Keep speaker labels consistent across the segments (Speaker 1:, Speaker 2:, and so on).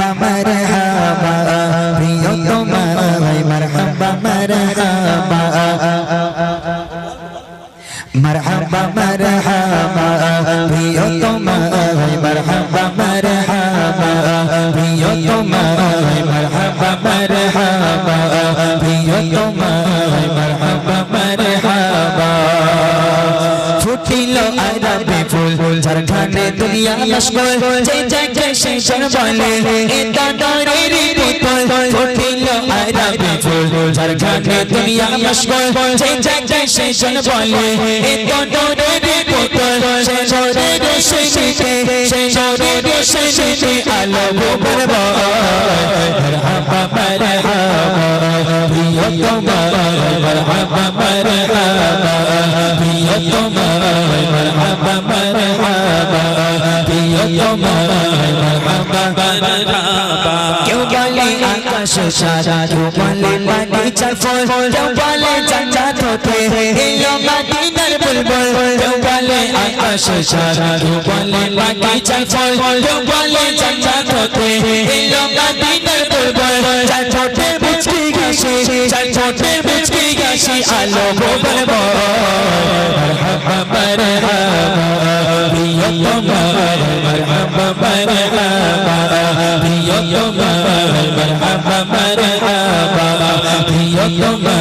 Speaker 1: مرحبا مرحبا প্রিয়তমায় مرحبا مرحبا مرحبا مرحبا প্রিয়তমায় مرحبا مرحبا প্রিয়তমায় مرحبا مرحبا প্রিয়তমায় مرحبا مرحبا ফুটিল আরবে ফুল ঝাড়খানে দুনিয়া মশগুল যে জায়গায় সেই জন বলে এটা ডরের পুতুল ফুটিল আরবে ফুল ঝাড়খানে দুনিয়া মশগুল যে জায়গায় সেই জন বলে এটা ডরের পুতুল সে ঝরে সে শীতে সে ঝরে সে শীতে আলো বরবা মারহাবা মারহাবা প্রিয়তমা মারহাবা মারহাবা প্রিয়তমা مرحبا مرحبا প্রিয়তমা مرحبا مرحبا কেউ বলে আকাশ সারা কেউ বলে বাগিচার ফুল কেউ বলে জান্নাত হতে এলো মদিনার বুলবুল কেউ বলে আকাশ সারা কেউ বলে বাগিচার ফুল কেউ বলে জান্নাত হতে এলো মদিনার বুলবুল চার ঠোঁটে মুচকি হাসি চার ঠোঁটে মুচকি হাসি আলো বরবা مرحبا مرحبا প্রিয়তমা مرحبا مرحبا প্রিয়তমা مرحبا مرحبا প্রিয়তমা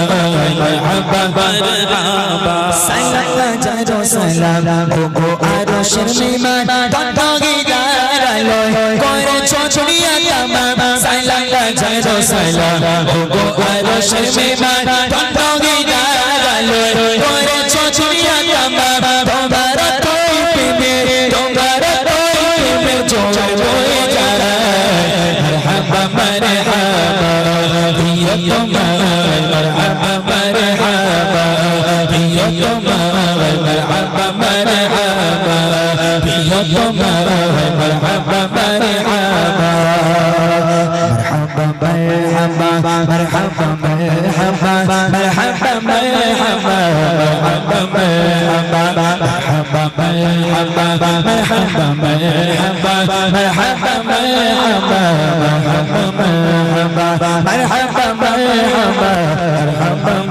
Speaker 1: مرحبا مرحبا সালাম জানো সালাম ওগো আরশের মেহমান তন্ত্রী গারালো করেছো দুনিয়া তামাম সালাম জানো সালাম ওগো আরশের মেহমান তন্ত্রী গারালো করেছো দুনিয়া তামাম তোমার তৌফিকে তোমার তৌফিকে জোর বয়ে যায় মারহাবা মারহাবা প্রিয়তমা মারহাবা মারহাবা প্রিয়তমা মারহাবা মারহাবা প্রিয়তমা মারহাবা মারহাবা مرحبا مرحبا مرحبا مرحبا مرحبا مرحبا مرحبا مرحبا مرحبا مرحبا مرحبا مرحبا مرحبا مرحبا مرحبا مرحبا